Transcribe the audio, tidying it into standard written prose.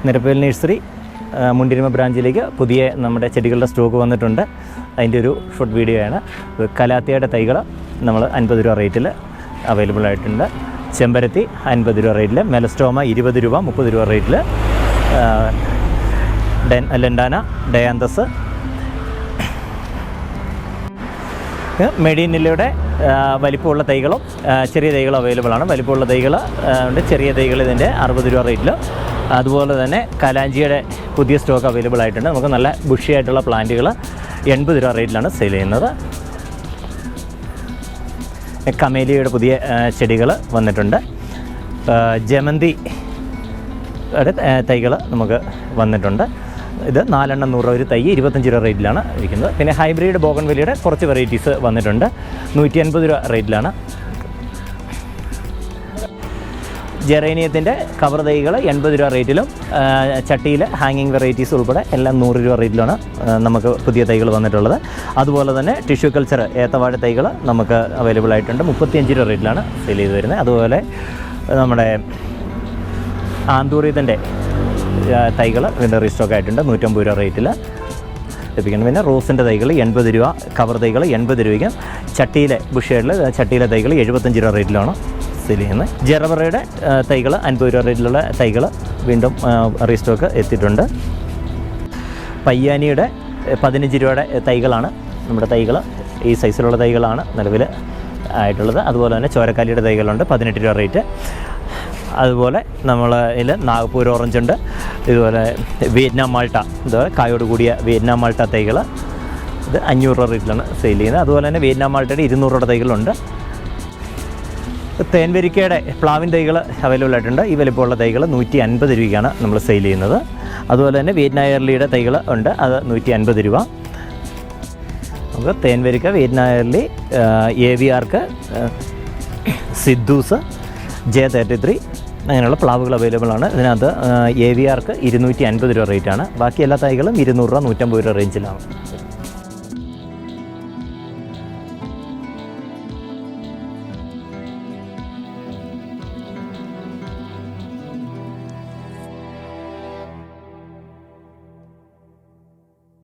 Nirappel nursery മുണ്ടിരിമ ബ്രാഞ്ചിലേക്ക് പുതിയ നമ്മുടെ ചെടികളുടെ സ്റ്റോക്ക് വന്നിട്ടുണ്ട്. അതിൻ്റെ ഒരു ഷോർട്ട് വീഡിയോ ആണ്. കലാത്തിയുടെ തൈകൾ നമ്മൾ 50 രൂപ റേറ്റിൽ അവൈലബിൾ ആയിട്ടുണ്ട്. ചെമ്പരത്തി 50 രൂപ റേറ്റിൽ, മെലസ്റ്റോമ 20 രൂപ 30 രൂപ റേറ്റിൽ, ലെൻഡാന, ഡയാന്തസ്, മെഡിനിലയുടെ വലിപ്പമുള്ള തൈകളും ചെറിയ തൈകളും അവൈലബിൾ ആണ്. വലിപ്പമുള്ള തൈകൾ ഉണ്ട്, ചെറിയ തൈകൾ ഇതിൻ്റെ 60 രൂപ റേറ്റിൽ. അതുപോലെ തന്നെ കലാഞ്ചിയുടെ പുതിയ സ്റ്റോക്ക് അവൈലബിൾ ആയിട്ടുണ്ട്. നമുക്ക് നല്ല ബുഷിയായിട്ടുള്ള പ്ലാന്റുകൾ 80 രൂപ റേറ്റിലാണ് സെയിൽ ചെയ്യുന്നത്. കമേലിയയുടെ പുതിയ ചെടികൾ വന്നിട്ടുണ്ട്. ജമന്തി തൈകൾ നമുക്ക് വന്നിട്ടുണ്ട്. ഇത് 4 എണ്ണം 100 രൂപ ഒരു തൈ 25 രൂപ റേറ്റിലാണ് ഇരിക്കുന്നത്. പിന്നെ ഹൈബ്രിഡ് ബോഗൺവില്ലയുടെ കുറച്ച് വെറൈറ്റീസ് വന്നിട്ടുണ്ട്. 150 രൂപ റേറ്റിലാണ്. ജെറേനിയത്തിൻ്റെ കവർ തൈകൾ 80 രൂപ റേറ്റിലും, ചട്ടിയിൽ ഹാങ്ങിങ് വെറൈറ്റീസ് ഉൾപ്പെടെ എല്ലാം 100 രൂപ റേറ്റിലാണ് നമുക്ക് പുതിയ തൈകൾ വന്നിട്ടുള്ളത്. അതുപോലെ തന്നെ ടിഷ്യൂ കൾച്ചർ ഏത്തവാഴ തൈകൾ നമുക്ക് അവൈലബിൾ ആയിട്ടുണ്ട്. 35 രൂപ റേറ്റിലാണ് സെയിൽ ചെയ്ത് വരുന്നത്. അതുപോലെ നമ്മുടെ ആന്തൂറിയത്തിൻ്റെ തൈകൾ വീണ്ടും റീസ്റ്റോക്ക് ആയിട്ടുണ്ട്. 150 രൂപ റേറ്റിൽ ലഭിക്കുന്നു. പിന്നെ റോസിൻ്റെ തൈകൾ 80 രൂപ, കവർ തൈകൾ 80 രൂപയ്ക്കും, ചട്ടിയിലെ ബുഷേഡിൽ ചട്ടിയിലെ തൈകൾ 75 രൂപ റേറ്റിലാണ് സെയിൽ ചെയ്യുന്നത്. ജെറബറയുടെ തൈകൾ 50 രൂപ റേറ്റിലുള്ള തൈകൾ വീണ്ടും റീസ്റ്റോക്ക് എത്തിയിട്ടുണ്ട്. പയ്യാനിയുടെ 15 രൂപയുടെ തൈകളാണ് നമ്മുടെ തൈകൾ. ഈ സൈസിലുള്ള തൈകളാണ് നിലവിൽ ആയിട്ടുള്ളത്. അതുപോലെ തന്നെ ചോരക്കാലിയുടെ തൈകളുണ്ട് 18 രൂപ റേറ്റ്. അതുപോലെ നമ്മൾ ഇതിൽ നാഗ്പൂർ ഓറഞ്ച് ഉണ്ട്. ഇതുപോലെ വിയറ്റ്നാം മാൾട്ട, ഇതുപോലെ കായോട് കൂടിയ വിയറ്റ്നാം മാൾട്ട തൈകൾ ഇത് 500 രൂപ റേറ്റിലാണ് സെയിൽ ചെയ്യുന്നത്. അതുപോലെ തന്നെ വിയറ്റ്നാം മാൾട്ടയുടെ 200 രൂപയുടെ തൈകളുണ്ട്. തേൻവരിക്കയുടെ പ്ലാവിൻ തൈകൾ അവൈലബിൾ ആയിട്ടുണ്ട്. ഈ വലിപ്പമുള്ള തൈകൾ 150 രൂപയ്ക്കാണ് നമ്മൾ സെയിൽ ചെയ്യുന്നത്. അതുപോലെ തന്നെ വിയറ്റ്നായർലിയുടെ തൈകൾ ഉണ്ട്, അത് 150 രൂപ. നമുക്ക് തേൻവരിക്ക, വിയറ്റ്നായർലി, AVRക്ക്, സിദ്ധൂസ്, J33 അങ്ങനെയുള്ള പ്ലാവുകൾ അവൈലബിൾ ആണ്. ഇതിനകത്ത് AVRക്ക് 250 രൂപ റേറ്റാണ്. ബാക്കി എല്ലാ തൈകളും 200 രൂപ 150 രൂപ റേഞ്ചിലാണ്.